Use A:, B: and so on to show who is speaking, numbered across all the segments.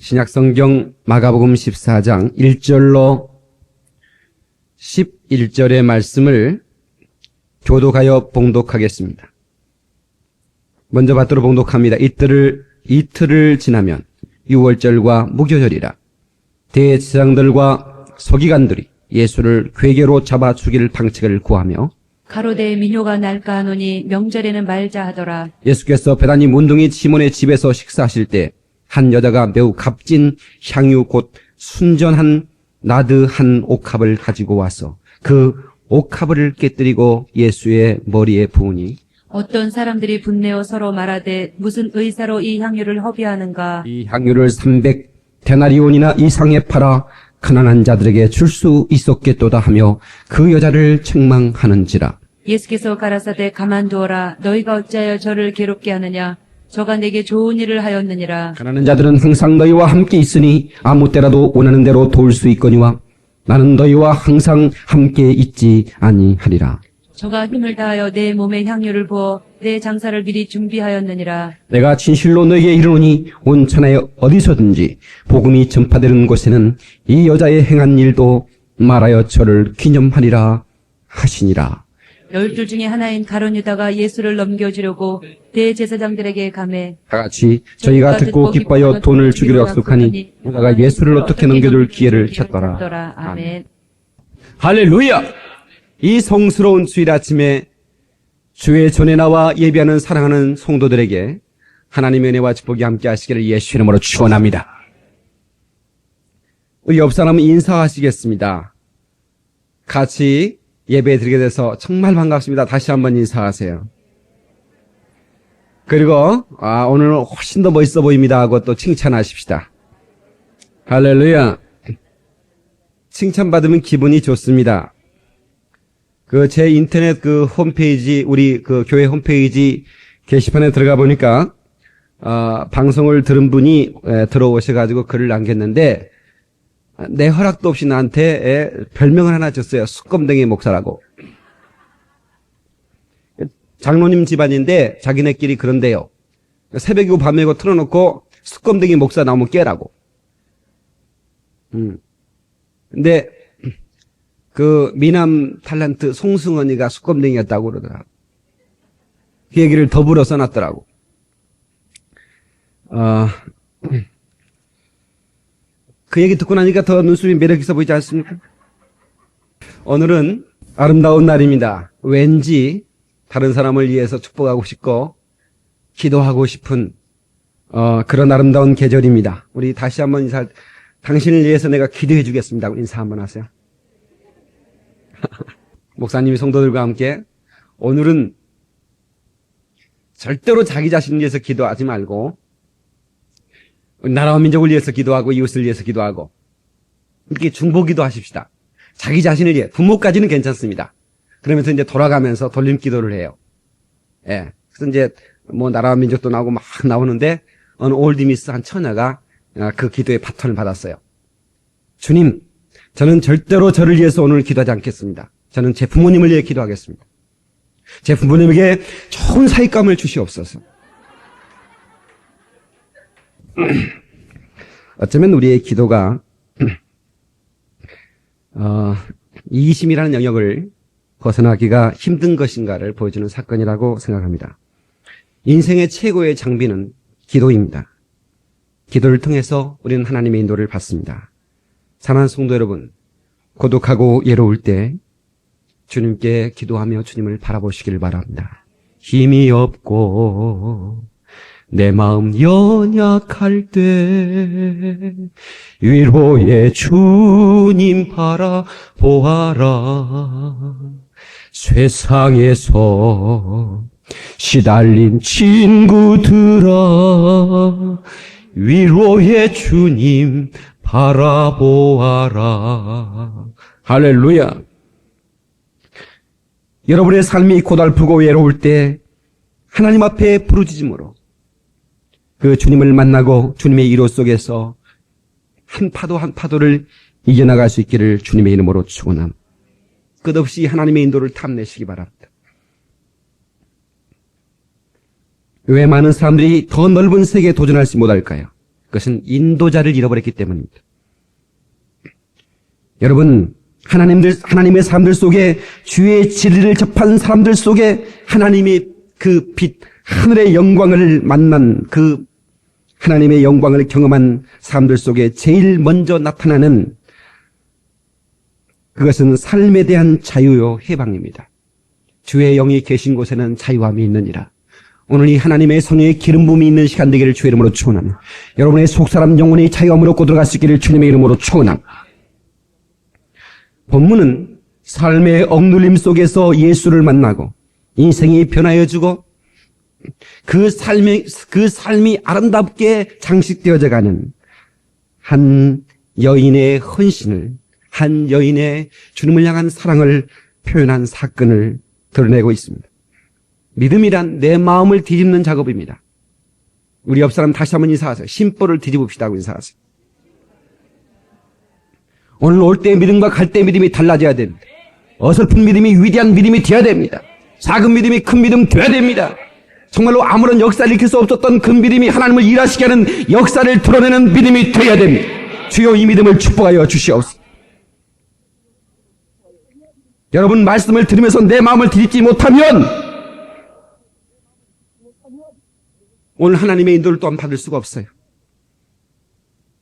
A: 신약성경 마가복음 14장 1절로 11절의 말씀을 교독하여 봉독하겠습니다. 먼저 받들어 봉독합니다. 이틀을 지나면 유월절과 무교절이라 대제사장들과 서기관들이 예수를 괴계로 잡아 죽일 방책을 구하며
B: 가로되 민요가 날까 하노니 명절에는 말자 하더라.
A: 예수께서 베다니 문둥이 시몬의 집에서 식사하실 때 한 여자가 매우 값진 향유 곧 순전한 나드 한 옥합을 가지고 와서 그 옥합을 깨뜨리고 예수의 머리에 부으니
B: 어떤 사람들이 분내어 서로 말하되 무슨 의사로 이 향유를 허비하는가.
A: 이 향유를 300데나리온이나 이상에 팔아 가난한 자들에게 줄 수 있었겠도다 하며 그 여자를 책망하는지라.
B: 예수께서 가라사대 가만두어라. 너희가 어찌하여 저를 괴롭게 하느냐. 저가 내게 좋은 일을 하였느니라.
A: 가난한 자들은 항상 너희와 함께 있으니 아무 때라도 원하는 대로 도울 수 있거니와 나는 너희와 항상 함께 있지 아니하리라.
B: 저가 힘을 다하여 내 몸에 향유를 부어 내 장사를 미리 준비하였느니라.
A: 내가 진실로 너희에게 이르노니 온 천하에 어디서든지 복음이 전파되는 곳에는 이 여자의 행한 일도 말하여 저를 기념하리라 하시니라.
B: 12 중에 하나인 가룟 유다가 예수를 넘겨주려고 대제사장들에게 가매
A: 다 같이 저희가 듣고 기뻐하여 돈을 주기로 약속하니 유다가 예수를 어떻게 넘겨줄 기회를 찾더라.
B: 아멘.
A: 할렐루야! 이 성스러운 주일 아침에 주의 전에 나와 예배하는 사랑하는 성도들에게 하나님의 은혜와 축복이 함께 하시기를 예수 이름으로 축원합니다. 우리 옆 사람은 인사하시겠습니다. 같이 예배 드리게 돼서 정말 반갑습니다. 다시 한번 인사하세요. 그리고 오늘 훨씬 더 멋있어 보입니다 하고 또 칭찬하십시다. 할렐루야. 칭찬받으면 기분이 좋습니다. 제 인터넷 홈페이지, 우리 교회 홈페이지 게시판에 들어가 보니까, 방송을 들은 분이 들어오셔가지고 글을 남겼는데, 내 허락도 없이 나한테 별명을 하나 줬어요. 수검댕이 목사라고. 장로님 집안인데 자기네끼리 그런데요. 새벽이고 밤이고 틀어놓고 수검댕이 목사 나오면 깨라고. 근데 미남 탤런트 송승헌이가 수검댕이였다고 그러더라고. 그 얘기를 더불어 써놨더라고. 그 얘기 듣고 나니까 더 눈썹이 매력 있어 보이지 않습니까? 오늘은 아름다운 날입니다. 왠지 다른 사람을 위해서 축복하고 싶고 기도하고 싶은 그런 아름다운 계절입니다. 우리 다시 한번 당신을 위해서 내가 기도해 주겠습니다. 인사 한번 하세요. 목사님이 성도들과 함께 오늘은 절대로 자기 자신을 위해서 기도하지 말고 나라와 민족을 위해서 기도하고 이웃을 위해서 기도하고 이렇게 중보기도 하십시다. 자기 자신을 위해 부모까지는 괜찮습니다. 그러면서 이제 돌아가면서 돌림 기도를 해요. 예. 그래서 이제 나라와 민족도 나오고 막 나오는데 어느 올드미스 한 처녀가 그 기도의 바톤을 받았어요. 주님, 저는 절대로 저를 위해서 오늘 기도하지 않겠습니다. 저는 제 부모님을 위해 기도하겠습니다. 제 부모님에게 좋은 사익감을 주시옵소서. 어쩌면 우리의 기도가 이기심이라는 영역을 벗어나기가 힘든 것인가를 보여주는 사건이라고 생각합니다. 인생의 최고의 장비는 기도입니다. 기도를 통해서 우리는 하나님의 인도를 받습니다. 사랑하는 성도 여러분, 고독하고 외로울 때 주님께 기도하며 주님을 바라보시길 바랍니다. 힘이 없고 내 마음 연약할 때 위로의 주님 바라보아라. 세상에서 시달린 친구들아 위로의 주님 바라보아라. 할렐루야. 여러분의 삶이 고달프고 외로울 때 하나님 앞에 부르짖음으로 그 주님을 만나고 주님의 위로 속에서 한 파도 한 파도를 이겨나갈 수 있기를 주님의 이름으로 축원합니다. 끝없이 하나님의 인도를 탐내시기 바랍니다. 왜 많은 사람들이 더 넓은 세계에 도전하지 못할까요? 그것은 인도자를 잃어버렸기 때문입니다. 여러분, 하나님의 사람들 속에 주의 진리를 접한 사람들 속에 하나님의 그 빛, 하늘의 영광을 만난 그 하나님의 영광을 경험한 사람들 속에 제일 먼저 나타나는 그것은 삶에 대한 자유요 해방입니다. 주의 영이 계신 곳에는 자유함이 있느니라. 오늘 이 하나님의 성령의 기름 부음이 있는 시간 되기를 주의 이름으로 축원합니다. 여러분의 속사람 영혼이 자유함으로 얻고 들어갈 수 있기를 주님의 이름으로 축원합니다. 본문은 삶의 억눌림 속에서 예수를 만나고 인생이 변하여지고 그 삶이 아름답게 장식되어져 가는 한 여인의 헌신을, 한 여인의 주님을 향한 사랑을 표현한 사건을 드러내고 있습니다. 믿음이란 내 마음을 뒤집는 작업입니다. 우리 옆 사람 다시 한번 인사하세요. 심보를 뒤집읍시다 하고 인사하세요. 오늘 올 때 믿음과 갈 때 믿음이 달라져야 됩니다. 어설픈 믿음이 위대한 믿음이 되어야 됩니다. 작은 믿음이 큰 믿음 되어야 됩니다. 정말로 아무런 역사를 일으킬 수 없었던 그 믿음이 하나님을 일하시게 하는 역사를 드러내는 믿음이 되어야 됩니다. 주여 이 믿음을 축복하여 주시옵소서. 여러분 말씀을 들으면서 내 마음을 뒤집지 못하면 오늘 하나님의 인도를 또한 받을 수가 없어요.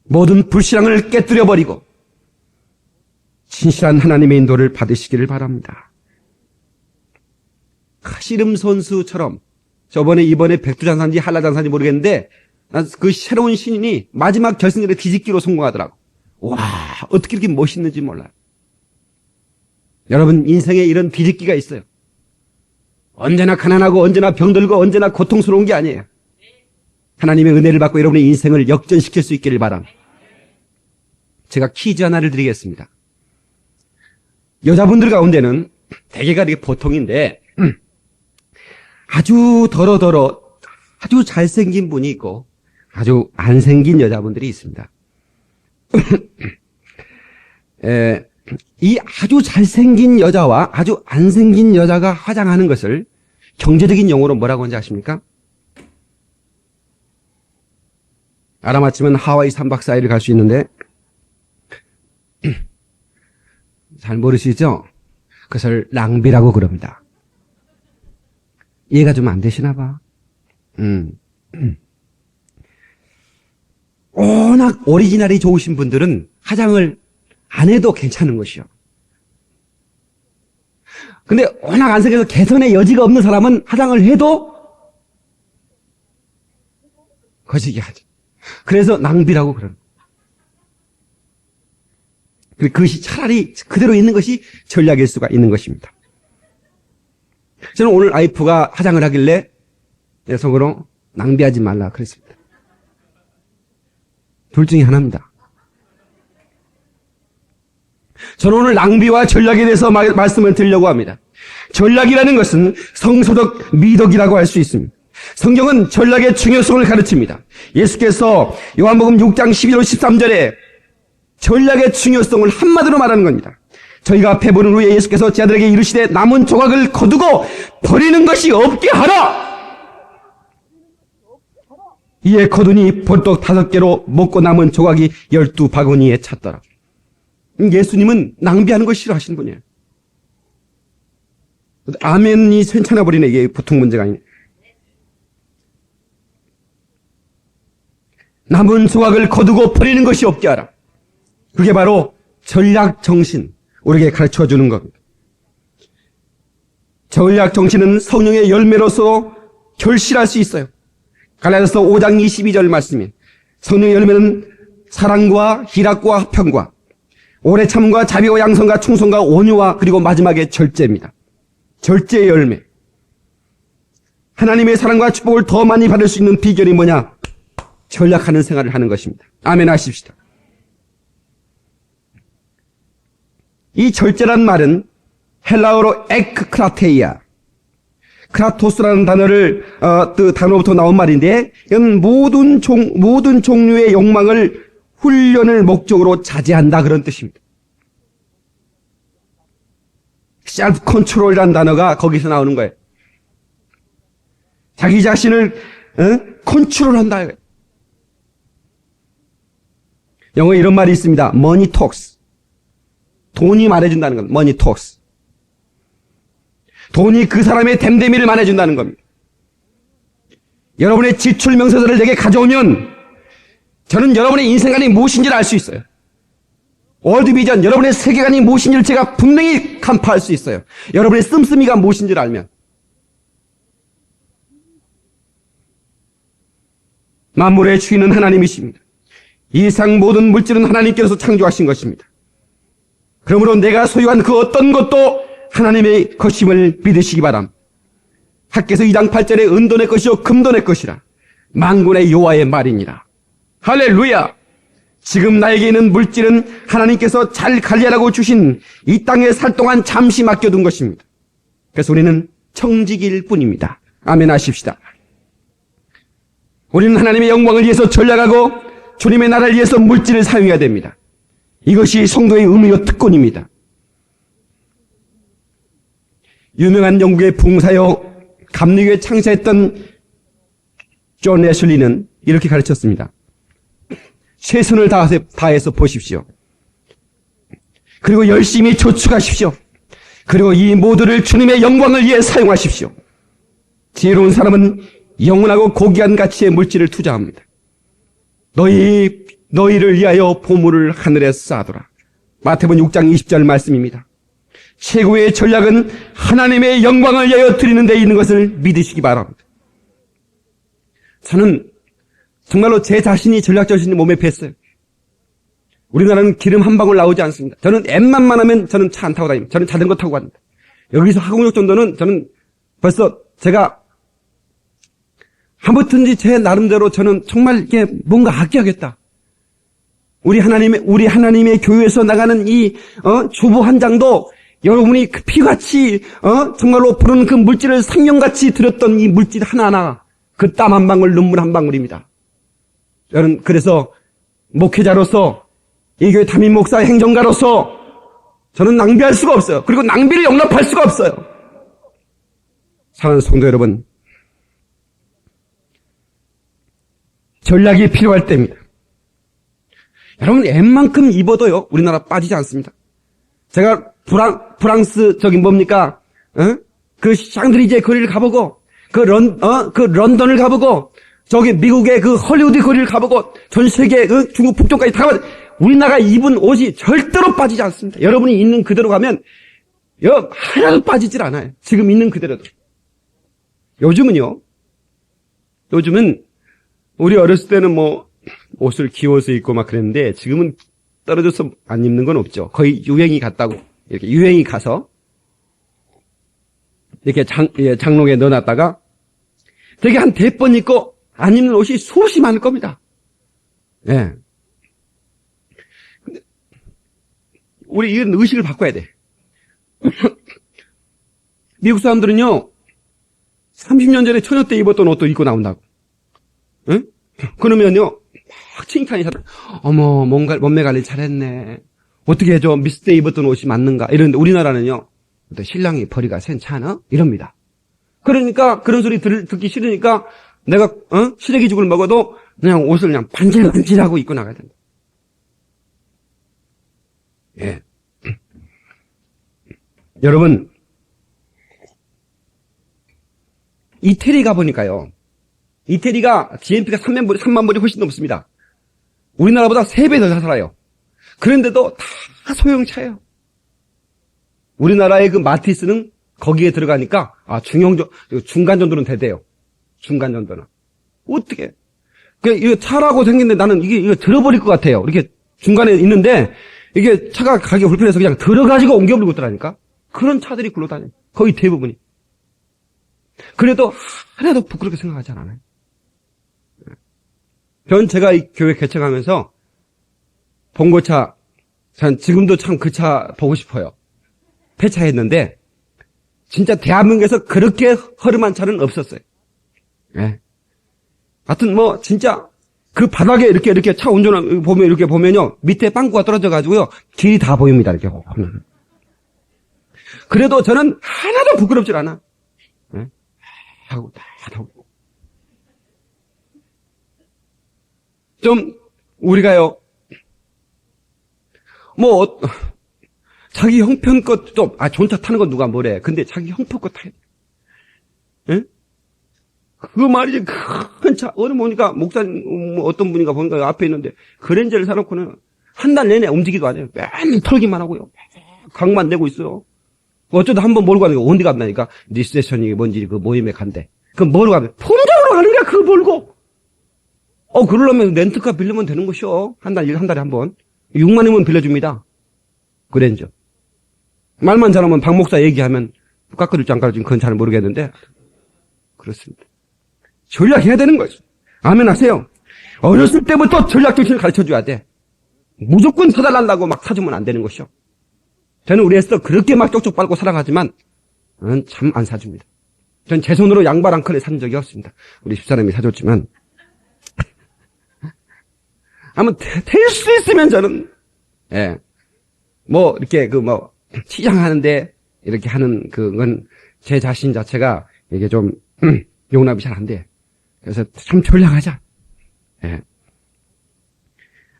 A: 모든 불신앙을 깨뜨려버리고 진실한 하나님의 인도를 받으시기를 바랍니다. 씨름 선수처럼 이번에 백두장사인지 한라장사인지 모르겠는데 그 새로운 신인이 마지막 결승전에 뒤집기로 성공하더라고. 와, 어떻게 이렇게 멋있는지 몰라요. 여러분 인생에 이런 뒤집기가 있어요. 언제나 가난하고 언제나 병들고 언제나 고통스러운 게 아니에요. 하나님의 은혜를 받고 여러분의 인생을 역전시킬 수 있기를 바랍니다. 제가 퀴즈 하나를 드리겠습니다. 여자분들 가운데는 대개가 이렇게 보통인데 아주 더러더러 아주 잘생긴 분이 있고 아주 안 생긴 여자분들이 있습니다. 이 아주 잘생긴 여자와 아주 안 생긴 여자가 화장하는 것을 경제적인 용어로 뭐라고 하는지 아십니까? 알아맞히면 하와이 3박 4일을 갈 수 있는데 잘 모르시죠? 그것을 낭비라고 그럽니다. 이해가 좀 안 되시나 봐. 워낙 오리지널이 좋으신 분들은 화장을 안 해도 괜찮은 것이요. 근데 워낙 안 생겨서 개선의 여지가 없는 사람은 화장을 해도 거시기 하죠. 그래서 낭비라고 그러는 그것이 차라리 그대로 있는 것이 전략일 수가 있는 것입니다. 저는 오늘 와이프가 화장을 하길래 내 속으로 낭비하지 말라 그랬습니다. 둘 중에 하나입니다. 저는 오늘 낭비와 전략에 대해서 말씀을 드리려고 합니다. 전략이라는 것은 성소적 미덕이라고 할 수 있습니다. 성경은 전략의 중요성을 가르칩니다. 예수께서 요한복음 6장 11절 13절에 전략의 중요성을 한마디로 말하는 겁니다. 저희가 배부른 후에 예수께서 제 아들에게 이르시되 남은 조각을 거두고 버리는 것이 없게 하라. 이에 거두니 볼떡 5개로 먹고 남은 조각이 12바구니에 찼더라. 예수님은 낭비하는 걸 싫어하시는 분이에요. 아멘이 괜찮아 버리네. 이게 보통 문제가 아니네. 남은 조각을 거두고 버리는 것이 없게 하라. 그게 바로 전략 정신, 우리에게 가르쳐 주는 겁니다. 전략 정신은 성령의 열매로서 결실할 수 있어요. 갈라디아서 5장 22절 말씀인 성령의 열매는 사랑과 희락과 화평과 오래 참과 자비와 양성과 충성과 온유와 그리고 마지막에 절제입니다. 절제의 열매. 하나님의 사랑과 축복을 더 많이 받을 수 있는 비결이 뭐냐? 전략하는 생활을 하는 것입니다. 아멘 하십시다. 이 절제란 말은 헬라어로 에크크라테이아, 크라토스라는 단어로부터 나온 말인데, 이건 모든 종류의 욕망을 훈련을 목적으로 자제한다 그런 뜻입니다. 셀프 컨트롤이라는 단어가 거기서 나오는 거예요. 자기 자신을 컨트롤한다. 영어에 이런 말이 있습니다. Money talks. 돈이 말해준다는 겁니다. Money talks. 돈이 그 사람의 됨됨이를 말해준다는 겁니다. 여러분의 지출 명세서를 내게 가져오면 저는 여러분의 인생관이 무엇인지를 알 수 있어요. 월드비전, 여러분의 세계관이 무엇인지를 제가 분명히 간파할 수 있어요. 여러분의 씀씀이가 무엇인지를 알면. 만물의 주인은 하나님이십니다. 이 세상 모든 물질은 하나님께서 창조하신 것입니다. 그러므로 내가 소유한 그 어떤 것도 하나님의 것임을 믿으시기 바랍니다. 학개서 2장 8절에 은도 내 것이요 금도 내 것이라 만군의 여호와의 말이니라. 할렐루야. 지금 나에게 있는 물질은 하나님께서 잘 관리하라고 주신 이 땅에 살 동안 잠시 맡겨둔 것입니다. 그래서 우리는 청지기일 뿐입니다. 아멘 하십시다. 우리는 하나님의 영광을 위해서 전략하고 주님의 나라를 위해서 물질을 사용해야 됩니다. 이것이 성도의 의무요 특권입니다. 유명한 영국의 붕사요 감리교에 창시했던 존 애슐리는 이렇게 가르쳤습니다. 최선을 다해서 보십시오. 그리고 열심히 저축하십시오. 그리고 이 모두를 주님의 영광을 위해 사용하십시오. 지혜로운 사람은 영원하고 고귀한 가치의 물질을 투자합니다. 너희를 위하여 보물을 하늘에 쌓아두라. 마태복음 6장 20절 말씀입니다. 최고의 전략은 하나님의 영광을 위하여 드리는 데 있는 것을 믿으시기 바랍니다. 저는 정말로 제 자신이 전략적인 몸에 뱄어요. 우리나라는 기름 한 방울 나오지 않습니다. 저는 엠만만 하면 저는 차 안 타고 다닙니다. 저는 자전거 타고 갑니다. 여기서 화공역 정도는 저는 벌써 제가 아무튼지 제 나름대로 저는 정말 이게 뭔가 아껴야겠다. 우리 하나님의 교회에서 나가는 이 주보 한 장도 여러분이 그 피같이 정말로 부르는 그 물질을 생명같이 들였던 이 물질 하나하나 그 땀 한 방울 눈물 한 방울입니다. 저는 그래서 목회자로서 이 교회 담임 목사 행정가로서 저는 낭비할 수가 없어요. 그리고 낭비를 용납할 수가 없어요. 사랑하는 성도 여러분, 전략이 필요할 때입니다. 여러분 엠만큼 입어도요 우리나라 빠지지 않습니다. 제가 프랑스 저기 뭡니까? 그 샹드리제 거리를 가보고 그 런던을 가보고 저기 미국의 그 헐리우드 거리를 가보고 전 세계 그 중국 북쪽까지 다 가보고 우리나라 입은 옷이 절대로 빠지지 않습니다. 여러분이 있는 그대로 가면 하나도 빠지질 않아요. 지금 있는 그대로도. 요즘은 우리 어렸을 때는 뭐 옷을 기워서 입고 막 그랬는데 지금은 떨어져서 안 입는 건 없죠. 거의 유행이 갔다고. 이렇게 유행이 가서 이렇게 장롱에 넣어놨다가 되게 한 100번 입고 안 입는 옷이 수없이 많을 겁니다. 예. 근데 우리 이런 의식을 바꿔야 돼. 미국 사람들은요 30년 전에 처녀 때 입었던 옷도 입고 나온다고. 응? 그러면요 막 칭찬이 하더라. 어머 몸매 관리 잘했네. 어떻게 해줘 미스 때 입었던 옷이 맞는가 이러는데 우리나라는요 신랑이 벌이가 센찮아? 이럽니다. 그러니까 그런 소리 듣기 싫으니까 내가 시래기 죽을 먹어도 그냥 옷을 그냥 반질반질하고 입고 나가야 된다. 예. 여러분 이태리 가보니까요. 이태리가 GNP가 3만 불이 훨씬 넘습니다. 우리나라보다 3배 더 살아요. 그런데도 다 소형차예요. 우리나라의 그 마티스는 거기에 들어가니까 중간 정도는 되대요. 중간 정도는. 어떻게? 이거 차라고 생겼는데 나는 이거 들어버릴 것 같아요. 이렇게 중간에 있는데 이게 차가 가기 불편해서 그냥 들어가지고 옮겨버리고 있더라니까. 그런 차들이 굴러다녀요. 거의 대부분이. 그래도 하나도 부끄럽게 생각하지 않아요. 전 제가 이 교회 개척하면서 봉고차, 전 지금도 참 그 차 보고 싶어요. 폐차했는데 진짜 대한민국에서 그렇게 허름한 차는 없었어요. 예. 하여튼 뭐 진짜 그 바닥에 이렇게 차 운전을 보면 이렇게 보면요 밑에 빵꾸가 떨어져 가지고요 길이 다 보입니다. 이렇게 보면. 그래도 저는 하나도 부끄럽질 않아. 예? 하고 다 하고. 좀 우리가요 자기 형편껏 존차 타는 건 누가 뭐래. 근데 자기 형편껏 타야 돼. 예? 그거 말이지, 큰 차, 어느 보니까, 목사님, 어떤 분인가 보니까 앞에 있는데, 그랜저를 사놓고는 한 달 내내 움직이도 안 해요. 맨날 털기만 하고요. 강만 내고 있어요. 어쩌다 한번 몰고 가니까, 어디 간다니까? 리세션이 뭔지 그 모임에 간대. 그럼 뭐로 가면? 품종으로 가는 거야, 그거 몰고! 그러려면 렌트카 빌리면 되는 것이요. 한 달에 한 번. 6만 원이면 빌려줍니다. 그랜저. 말만 잘하면 박 목사 얘기하면, 깎아줄지 안 깎아줄지 그건 잘 모르겠는데, 그렇습니다. 전략해야 되는 거죠. 아멘 하세요. 어렸을 때부터 전략정신을 가르쳐줘야 돼. 무조건 사달란다고 막 사주면 안 되는 것이요. 저는 우리 애써 그렇게 막 쪽쪽 빨고 사랑하지만 참 안 사줍니다. 전 제 손으로 양발 한 컬레 산 적이 없습니다. 우리 집사람이 사줬지만 아마 될 수 있으면 저는 이렇게 치장하는데 이렇게 하는 그건 제 자신 자체가 이게 좀 용납이 잘 안 돼. 그래서 참 전략하자.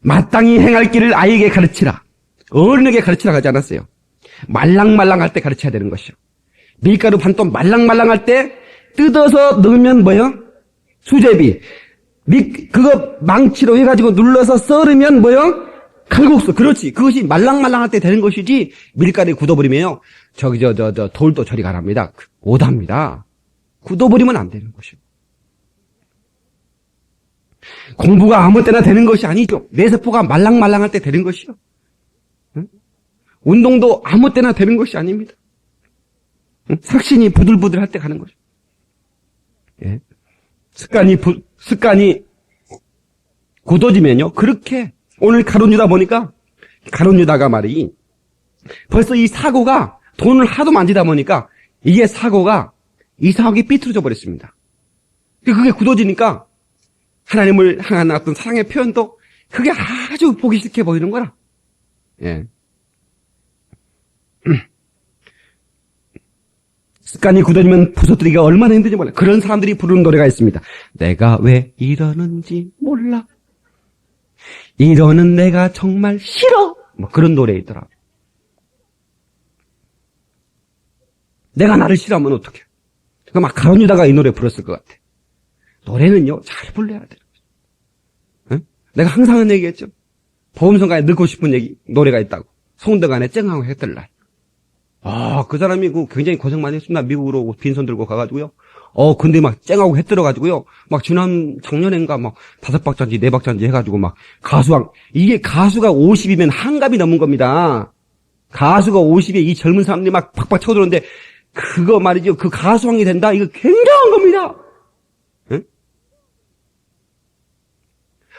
A: 마땅히 행할 길을 아이에게 가르치라. 어른에게 가르치라 하지 않았어요. 말랑말랑할 때 가르쳐야 되는 것이요. 밀가루 반또 말랑말랑할 때 뜯어서 넣으면 뭐요? 수제비. 그거 망치로 해가지고 눌러서 썰으면 뭐요? 칼국수. 그렇지. 그것이 말랑말랑할 때 되는 것이지 밀가루에 굳어버리면요. 돌도 저리 가랍니다. 오답니다. 굳어버리면 안 되는 것이요. 공부가 아무 때나 되는 것이 아니죠. 뇌세포가 말랑말랑할 때 되는 것이요. 응? 운동도 아무 때나 되는 것이 아닙니다. 응? 삭신이 부들부들할 때 가는 거죠. 예. 습관이 굳어지면요. 그렇게 오늘 가론유다 보니까 가론유다가 말이 벌써 이 사고가 돈을 하도 만지다 보니까 이게 사고가 이상하게 삐뚤어져 버렸습니다. 그게 굳어지니까 하나님을 향한 어떤 사랑의 표현도 그게 아주 보기 싫게 보이는 거라. 예. 습관이 굳어지면 부서뜨리기가 얼마나 힘든지 몰라. 그런 사람들이 부르는 노래가 있습니다. 내가 왜 이러는지 몰라. 이러는 내가 정말 싫어. 그런 노래 있더라. 내가 나를 싫어하면 어떡해. 그러니까 막 가론유다가 이 노래 불렀을 것 같아. 노래는요, 잘 불러야 돼요. 응? 내가 항상 하는 얘기했죠. 보험성가에 넣고 싶은 노래가 있다고. 송대관에 쨍하고 했더라. 그 사람이 굉장히 고생 많이 했습니다. 미국으로 빈손 들고 가가지고요. 근데 막 쨍하고 했더라가지고요. 막 작년엔가 막 5박자인지 4박자인지 해가지고 막 이게 가수가 50이면 한갑이 넘은 겁니다. 가수가 50에 이 젊은 사람들이 막 팍팍 쳐들어오는데 그거 말이죠. 그 가수왕이 된다? 이거 굉장한 겁니다. 응?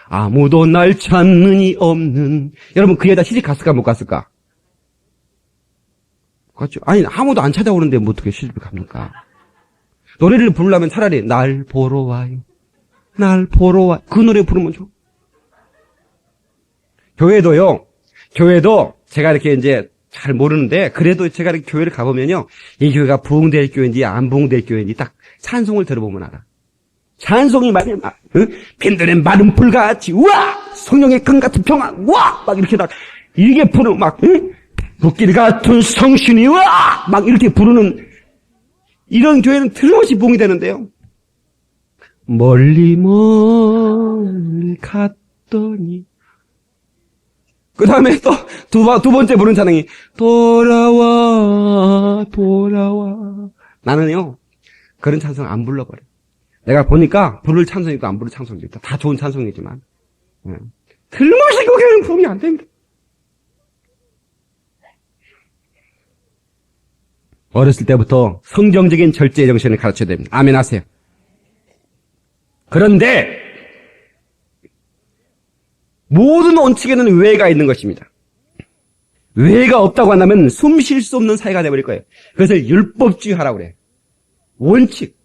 A: 아무도 날 찾는 이 없는. 여러분, 그 여자 시집 갔을까, 못 갔을까? 갔죠. 아니, 아무도 안 찾아오는데 뭐 어떻게 시집을 갑니까? 노래를 부르려면 차라리 날 보러 와요. 날 보러 와. 그 노래 부르면 좋아. 교회도 제가 이렇게 이제 잘 모르는데 그래도 제가 이렇게 교회를 가보면요. 이 교회가 부흥될 교회인지 안 부흥될 교회인지 딱 찬송을 들어보면 알아. 찬송이 말이야. 빈들의 마른 불같이 우와! 성령의 강 같은 평안 우와! 막 이렇게 이게 부르는 막 불길 같은 성신이 우와! 막 이렇게 부르는 이런 교회는 틀림없이 부흥이 되는데요. 멀리 갔더니 그 다음에 또 두 번째 부른 찬양이 돌아와 나는요 그런 찬송 안 불러버려. 내가 보니까 부를 찬송이 있고 안 부를 찬송이 있다. 다 좋은 찬송이지만 틀림없이 그게는 부흥이 안 됩니다. 어렸을 때부터 성경적인 절제의 정신을 가르쳐야 됩니다. 아멘 하세요. 그런데 모든 원칙에는 외가 있는 것입니다. 외가 없다고 한다면 숨 쉴 수 없는 사회가 되어버릴 거예요. 그것을 율법주의하라고 그래요. 원칙.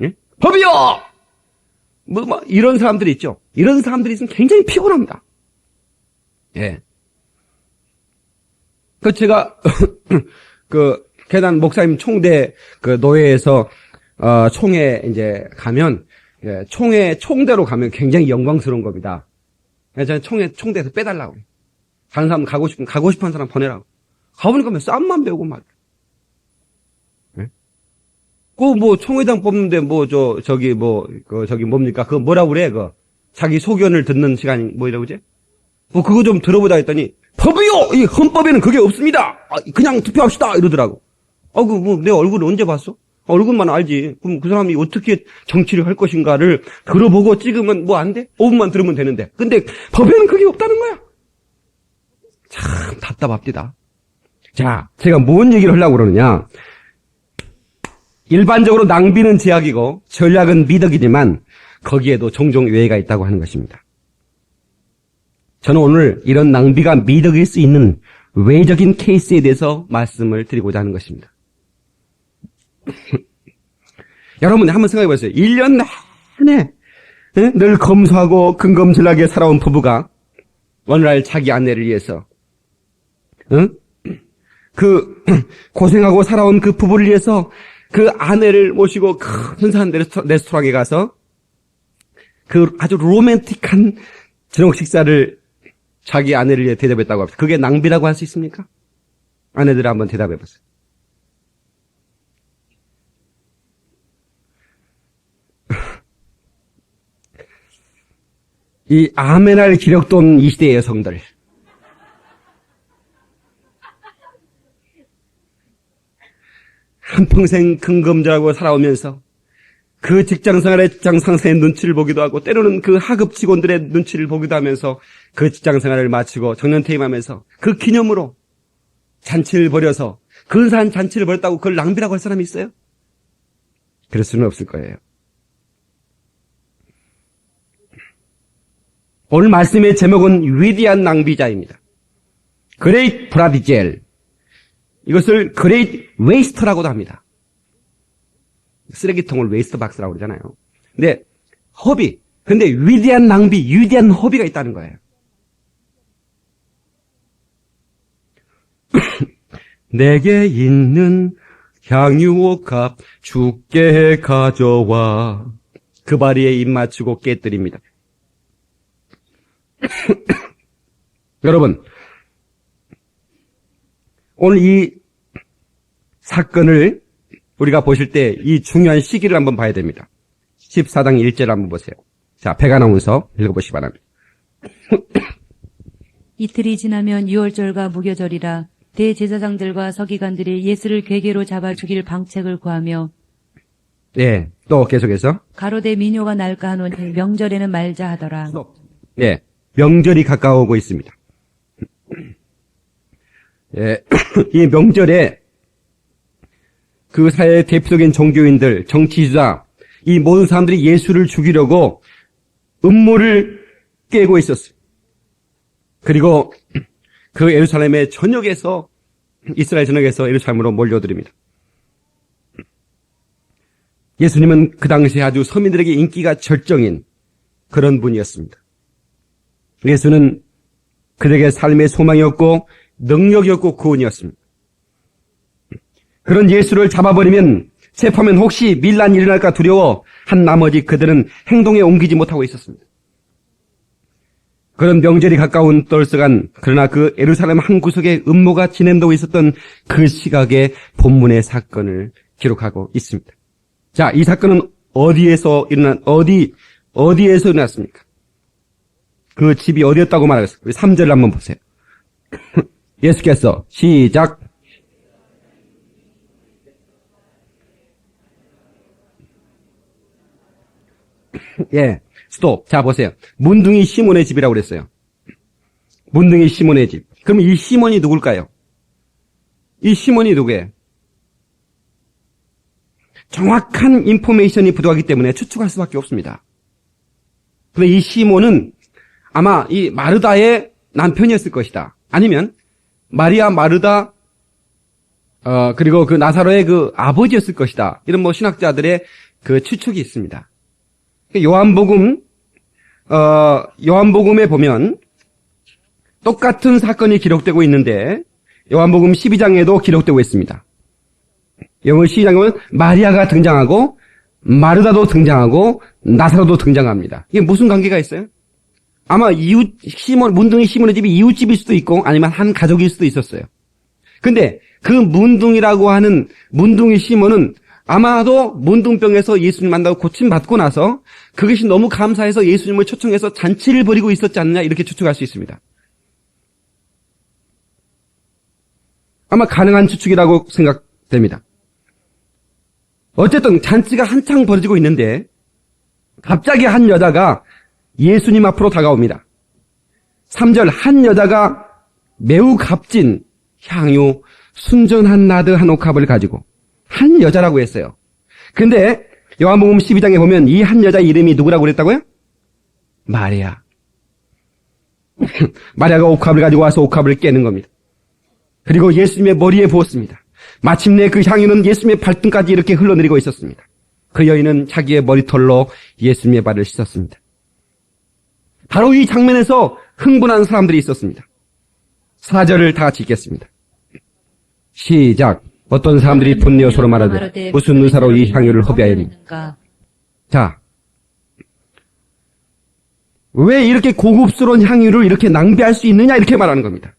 A: 예? 법이요! 이런 사람들이 있죠. 이런 사람들이 있으면 굉장히 피곤합니다. 예. 제가, 계단 목사님 총대, 노예에서, 총회 이제 가면, 예, 총대로 가면 굉장히 영광스러운 겁니다. 저는 총대에서 빼달라고 그래요. 다른 사람 가고 싶은 사람 보내라고. 가보니까 뭐 쌈만 배우고 막. 뭐, 총회장 뽑는데, 저기 뭡니까? 그거 뭐라고 그래, 자기 소견을 듣는 시간이, 뭐라고 그러지? 그거 좀 들어보자 했더니, 법이요! 이 헌법에는 그게 없습니다! 그냥 투표합시다! 이러더라고. 내 얼굴을 언제 봤어? 얼굴만 알지. 그럼 그 사람이 어떻게 정치를 할 것인가를 들어보고 찍으면 뭐 안 돼? 5분만 들으면 되는데. 근데 법에는 그게 없다는 거야. 참, 답답합니다. 자, 제가 뭔 얘기를 하려고 그러느냐. 일반적으로 낭비는 제약이고 전략은 미덕이지만 거기에도 종종 예외가 있다고 하는 것입니다. 저는 오늘 이런 낭비가 미덕일 수 있는 외적인 케이스에 대해서 말씀을 드리고자 하는 것입니다. 여러분 한번 생각해 보세요. 1년 내내 늘 검소하고 근검절하게 살아온 부부가 어느 날 자기 아내를 위해서 그 고생하고 살아온 그 부부를 위해서 그 아내를 모시고 근사한 레스토랑에 가서 그 아주 로맨틱한 저녁 식사를 자기 아내를 위해 대접했다고 합니다. 그게 낭비라고 할 수 있습니까? 아내들 한번 대답해 보세요. 이 아멘할 기력도 없는 이 시대의 여성들. 한평생 근검절하고 살아오면서 그 직장생활의 직장상사의 눈치를 보기도 하고 때로는 그 하급 직원들의 눈치를 보기도 하면서 그 직장생활을 마치고 정년퇴임하면서 그 기념으로 잔치를 벌여서 근사한 잔치를 벌였다고 그걸 낭비라고 할 사람이 있어요? 그럴 수는 없을 거예요. 오늘 말씀의 제목은 위대한 낭비자입니다. 그레이트 프라디젤. 이것을 그레이트 웨이스터라고도 합니다. 쓰레기통을 웨이스터 박스라고 그러잖아요. 근데 근데 위대한 낭비, 위대한 허비가 있다는 거예요. 내게 있는 향유옥합 주께 가져와 그 바리에 입 맞추고 깨뜨립니다. 여러분, 오늘 이 사건을 우리가 보실 때 이 중요한 시기를 한번 봐야 됩니다. 14장 1절 한번 보세요. 자, 백아나운서 읽어보시기 바랍니다.
B: 이틀이 지나면 유월절과 무교절이라 대제사장들과 서기관들이 예수를 궤계로 잡아 죽일 방책을 구하며
A: 예, 또 계속해서
B: 가로되 민요가 날까 하노니 명절에는 말자 하더라.
A: 예, 명절이 가까워오고 있습니다. 예, 이 명절에 그 사회의 대표적인 종교인들, 정치주자, 이 모든 사람들이 예수를 죽이려고 음모를 깨고 있었어요. 그리고 그 예루살렘의 전역에서, 이스라엘 전역에서 예루살렘으로 몰려들입니다. 예수님은 그 당시에 아주 서민들에게 인기가 절정인 그런 분이었습니다. 예수는 그들에게 삶의 소망이었고 능력이었고 구원이었습니다. 그런 예수를 잡아버리면 체포하면 혹시 밀란이 일어날까 두려워 한 나머지 그들은 행동에 옮기지 못하고 있었습니다. 그런 명절이 가까운 떨스간 그러나 그 예루살렘 한 구석에 음모가 진행되고 있었던 그 시각에 본문의 사건을 기록하고 있습니다. 자, 이 사건은 어디에서 일어났습니까? 그 집이 어디였다고 말하겠어요? 우리 3절을 한번 보세요. 예수께서 시작. 예, 스톱. 자, 보세요. 문둥이 시몬의 집이라고 그랬어요. 문둥이 시몬의 집. 그럼 이 시몬이 누굴까요? 이 시몬이 누구예요? 정확한 인포메이션이 부족하기 때문에 추측할 수밖에 없습니다. 근데 이 시몬은 아마 이 마르다의 남편이었을 것이다. 아니면 마리아 마르다 그리고 그 나사로의 그 아버지였을 것이다. 이런 뭐 신학자들의 그 추측이 있습니다. 요한복음에 보면 똑같은 사건이 기록되고 있는데 요한복음 12장에도 기록되고 있습니다. 요한복음 12장에 보면 마리아가 등장하고 마르다도 등장하고 나사로도 등장합니다. 이게 무슨 관계가 있어요? 아마 문둥이 시몬의 집이 이웃집일 수도 있고 아니면 한 가족일 수도 있었어요. 근데 그 문둥이라고 하는 문둥이 시몬은 아마도 문둥병에서 예수님 만나고 고침받고 나서 그것이 너무 감사해서 예수님을 초청해서 잔치를 벌이고 있었지 않느냐 이렇게 추측할 수 있습니다. 아마 가능한 추측이라고 생각됩니다. 어쨌든 잔치가 한창 벌어지고 있는데 갑자기 한 여자가 예수님 앞으로 다가옵니다. 3절 한 여자가 매우 값진 향유 순전한 나드 한 옥합을 가지고 한 여자라고 했어요. 근데 요한복음 12장에 보면 이 한 여자 이름이 누구라고 그랬다고요? 마리아. 마리아가 옥합을 가지고 와서 옥합을 깨는 겁니다. 그리고 예수님의 머리에 부었습니다. 마침내 그 향유는 예수님의 발등까지 이렇게 흘러내리고 있었습니다. 그 여인은 자기의 머리털로 예수님의 발을 씻었습니다. 바로 이 장면에서 흥분한 사람들이 있었습니다. 4절을 다 같이 읽겠습니다. 시작. 어떤 사람들이 분내어 서로 말하되 무슨 의사로 이 향유를 허비하였는가. 자, 왜 이렇게 고급스러운 향유를 이렇게 낭비할 수 있느냐 이렇게 말하는 겁니다.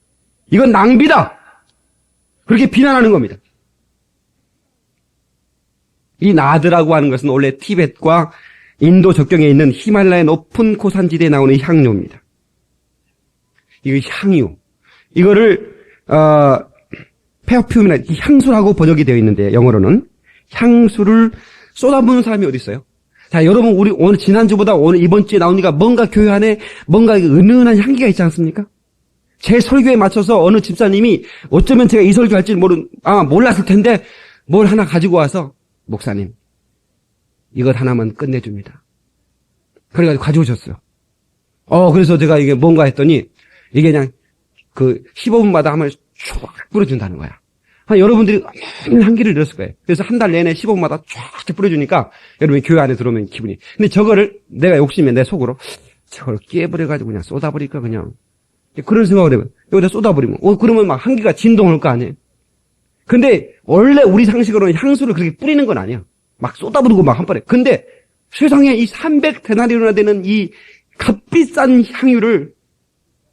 A: 이건 낭비다. 그렇게 비난하는 겁니다. 이 나드라고 하는 것은 원래 티벳과 인도 접경에 있는 히말라야 높은 고산지대에 나오는 향료입니다. 이거 향유. 이거를 페어퓸이나 향수라고 번역이 되어 있는데 영어로는 향수를 쏟아부는 사람이 어디 있어요? 자, 여러분 우리 오늘 지난주보다 오늘 이번 주에 나오니까 뭔가 교회 안에 뭔가 은은한 향기가 있지 않습니까? 제 설교에 맞춰서 어느 집사님이 어쩌면 제가 이 설교할지 몰랐을 텐데 뭘 하나 가지고 와서 목사님 이것 하나만 끝내줍니다. 그래가지고 가져오셨어요. 그래서 제가 이게 뭔가 했더니 이게 그냥 그 15분마다 한번 쫙 뿌려준다는 거야. 여러분들이 향기를 들었을 거예요. 그래서 한 달 내내 15분마다 쫙 뿌려주니까 여러분이 교회 안에 들어오면 기분이. 근데 저거를 내가 욕심에 내 속으로 저걸 깨버려가지고 그냥 쏟아버릴까 그냥. 그런 생각을 해요. 여기다 쏟아버리면. 그러면 막 향기가 진동할 거 아니에요. 근데 원래 우리 상식으로는 향수를 그렇게 뿌리는 건 아니에요. 막 쏟아부르고 막 한 번에. 근데 세상에 이 300데나리온이나 되는 이 값비싼 향유를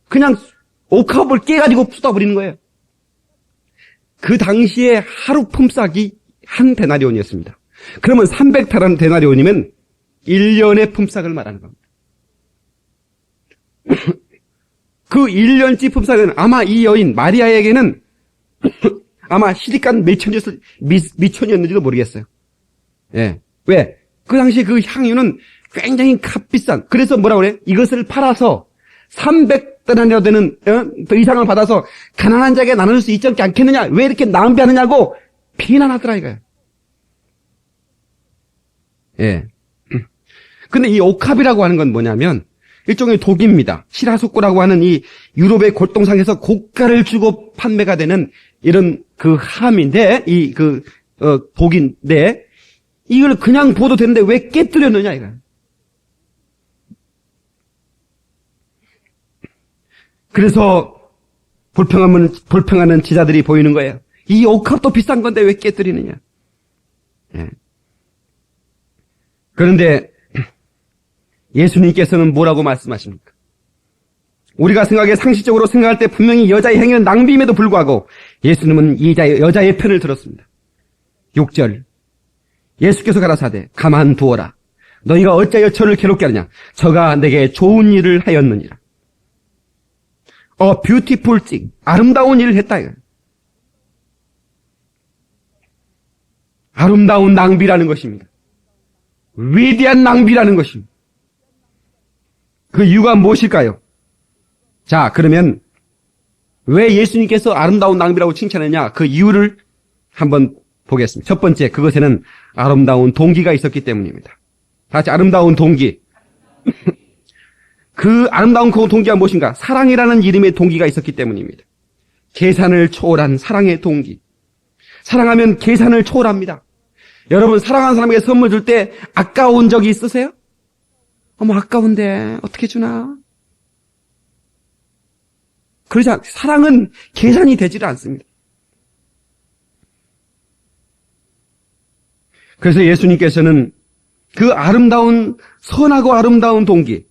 A: 그냥 옥합을 깨가지고 쏟아버리는 거예요. 그 당시에 하루 품삯이 한 데나리온이었습니다. 그러면 300데나리온이면 1년의 품삯을 말하는 겁니다. 그 1년치 품삯은 아마 이 여인 마리아에게는 아마 시집간 미천이었는지도 모르겠어요. 예. 왜? 그 당시에 그 향유는 굉장히 값비싼. 그래서 뭐라 그래? 이것을 팔아서 300데나리온 되는 이상을 받아서 가난한 자에게 나눌 수 있지 않겠느냐? 왜 이렇게 낭비하느냐고 비난하더라 이거예요. 예. 근데 이 옥합이라고 하는 건 뭐냐면 일종의 독입니다. 시라소코라고 하는 이 유럽의 골동상에서 고가를 주고 판매가 되는 이런 그 함인데, 독인데, 이걸 그냥 부어도 되는데 왜 깨뜨렸느냐, 이거. 그래서 불평하는 지자들이 보이는 거예요. 이 옥합도 비싼 건데 왜 깨뜨리느냐. 예. 그런데 예수님께서는 뭐라고 말씀하십니까? 우리가 상식적으로 생각할 때 분명히 여자의 행위는 낭비임에도 불구하고 예수님은 이 여자의 편을 들었습니다. 6절 예수께서 가라사대 가만두어라. 너희가 어찌하여 저를 괴롭게 하느냐. 저가 내게 좋은 일을 하였느니라. beautiful thing. 아름다운 일을 했다. 이거. 아름다운 낭비라는 것입니다. 위대한 낭비라는 것입니다. 그 이유가 무엇일까요? 자, 그러면 왜 예수님께서 아름다운 낭비라고 칭찬했냐? 그 이유를 한번 보겠습니다. 첫 번째, 그것에는 아름다운 동기가 있었기 때문입니다. 다시 아름다운 동기. 그 아름다운 그 동기가 무엇인가? 사랑이라는 이름의 동기가 있었기 때문입니다. 계산을 초월한 사랑의 동기. 사랑하면 계산을 초월합니다. 여러분, 사랑하는 사람에게 선물 줄 때 아까운 적이 있으세요? 아까운데 어떻게 주나? 그러지 사랑은 계산이 되지를 않습니다. 그래서 예수님께서는 그 아름다운 선하고 아름다운 동기,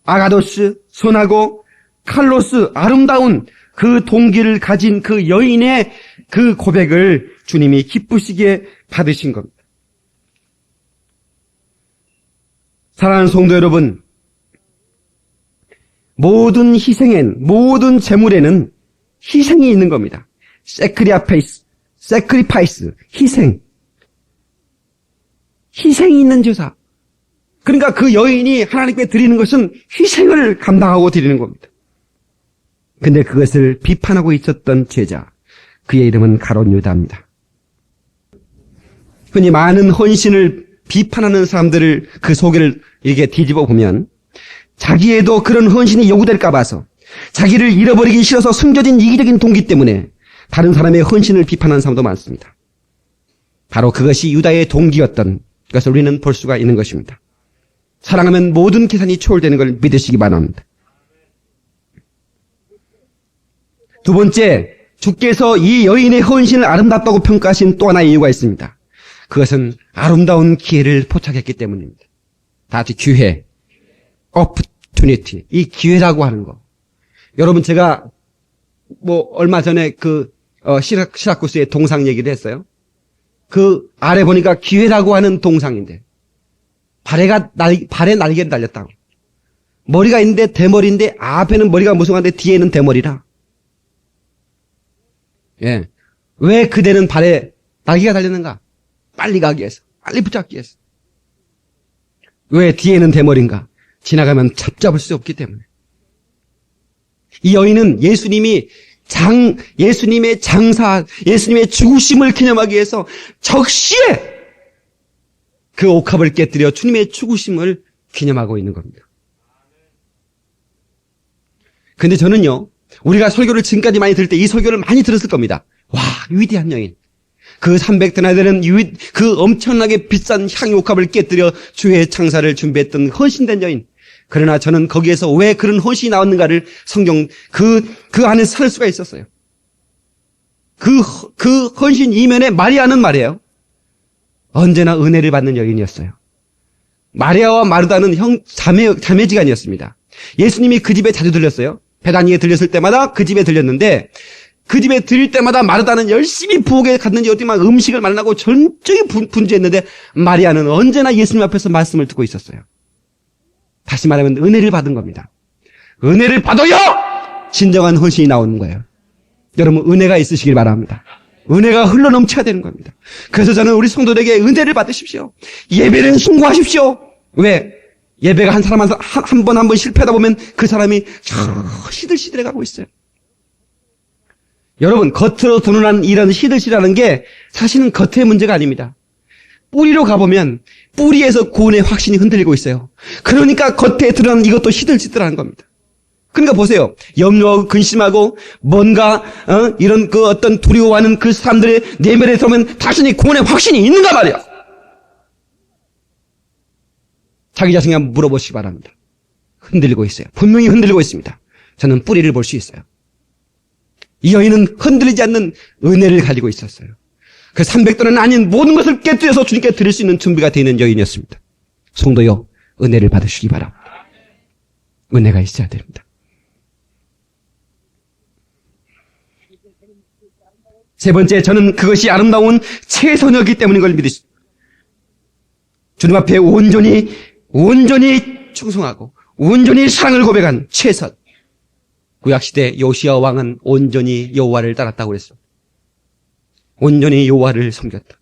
A: 아가도스, 선하고 칼로스, 아름다운 그 동기를 가진 그 여인의 그 고백을 주님이 기쁘시게 받으신 겁니다. 사랑하는 성도 여러분, 모든 희생엔, 모든 재물에는 희생이 있는 겁니다. sacrifice, 희생. 희생이 있는 제사. 그러니까 그 여인이 하나님께 드리는 것은 희생을 감당하고 드리는 겁니다. 근데 그것을 비판하고 있었던 제자, 그의 이름은 가룟 유다입니다. 흔히 많은 헌신을 비판하는 사람들을 그 소개를 이렇게 뒤집어 보면 자기에도 그런 헌신이 요구될까 봐서 자기를 잃어버리기 싫어서 숨겨진 이기적인 동기 때문에 다른 사람의 헌신을 비판하는 사람도 많습니다. 바로 그것이 유다의 동기였던 것을 우리는 볼 수가 있는 것입니다. 사랑하면 모든 계산이 초월되는 걸 믿으시기 바랍니다. 두 번째, 주께서 이 여인의 헌신을 아름답다고 평가하신 또 하나의 이유가 있습니다. 그것은 아름다운 기회를 포착했기 때문입니다. 다 같이 기회, opportunity, 이 기회라고 하는 거. 여러분 제가 얼마 전에 시라쿠스의 동상 얘기를 했어요. 그 아래 보니까 기회라고 하는 동상인데 발에 날개를 달렸다고. 머리가 있는데 대머리인데 앞에는 머리가 무성한데 뒤에는 대머리라. 예. 왜 그대는 발에 날개가 달렸는가? 빨리 가기 위해서. 빨리 붙잡기 위해서. 왜 뒤에는 대머리인가? 지나가면 잡을 수 없기 때문에. 이 여인은 예수님의 장사, 예수님의 죽으심을 기념하기 위해서 적시에 그 옥합을 깨뜨려 주님의 죽으심을 기념하고 있는 겁니다. 근데 저는요, 우리가 설교를 지금까지 많이 들을 때 이 설교를 많이 들었을 겁니다. 와, 위대한 여인. 그 300데나 되는 그 엄청나게 비싼 향유옥합을 깨뜨려 주의 창사를 준비했던 헌신된 여인. 그러나 저는 거기에서 왜 그런 헌신이 나왔는가를 성경 그 안에 살 수가 있었어요. 그 헌신 이면에 마리아는 말이에요. 언제나 은혜를 받는 여인이었어요. 마리아와 마르다는 자매지간이었습니다. 예수님이 그 집에 자주 들렸어요. 베다니에 들렸을 때마다 그 집에 들렸는데 그 집에 들릴 때마다 마르다는 열심히 부엌에 갔는지 어디만 음식을 마련하고 전적이 분주했는데 마리아는 언제나 예수님 앞에서 말씀을 듣고 있었어요. 다시 말하면 은혜를 받은 겁니다. 은혜를 받아요! 진정한 헌신이 나오는 거예요. 여러분 은혜가 있으시길 바랍니다. 은혜가 흘러넘쳐야 되는 겁니다. 그래서 저는 우리 성도들에게 은혜를 받으십시오. 예배를 숭고하십시오. 왜? 예배가 한 사람 한 번 실패하다 보면 그 사람이 시들시들해 가고 있어요. 여러분 겉으로 드러난 이런 시들시들하는 게 사실은 겉의 문제가 아닙니다. 뿌리로 가보면 뿌리에서 구원의 확신이 흔들리고 있어요. 그러니까 겉에 드러난 이것도 시들시들하는 겁니다. 그러니까 보세요. 염려하고 근심하고 뭔가 이런 그 어떤 두려워하는 그 사람들의 내면에 들어오면 자신이 구원의 확신이 있는가 말이야. 자기 자신에게 한번 물어보시기 바랍니다. 흔들리고 있어요. 분명히 흔들리고 있습니다. 저는 뿌리를 볼 수 있어요. 이 여인은 흔들리지 않는 은혜를 가지고 있었어요. 그 300도는 아닌 모든 것을 깨뜨려서 주님께 드릴 수 있는 준비가 되어 있는 여인이었습니다. 성도여, 은혜를 받으시기 바랍니다. 은혜가 있어야 됩니다. 세 번째, 저는 그것이 아름다운 최선이었기 때문인 걸 믿으십니다. 주님 앞에 온전히 충성하고 온전히 사랑을 고백한 최선. 구약시대 요시야 왕은 온전히 여호와를 따랐다고 그랬어. 온전히 여호와를 섬겼다.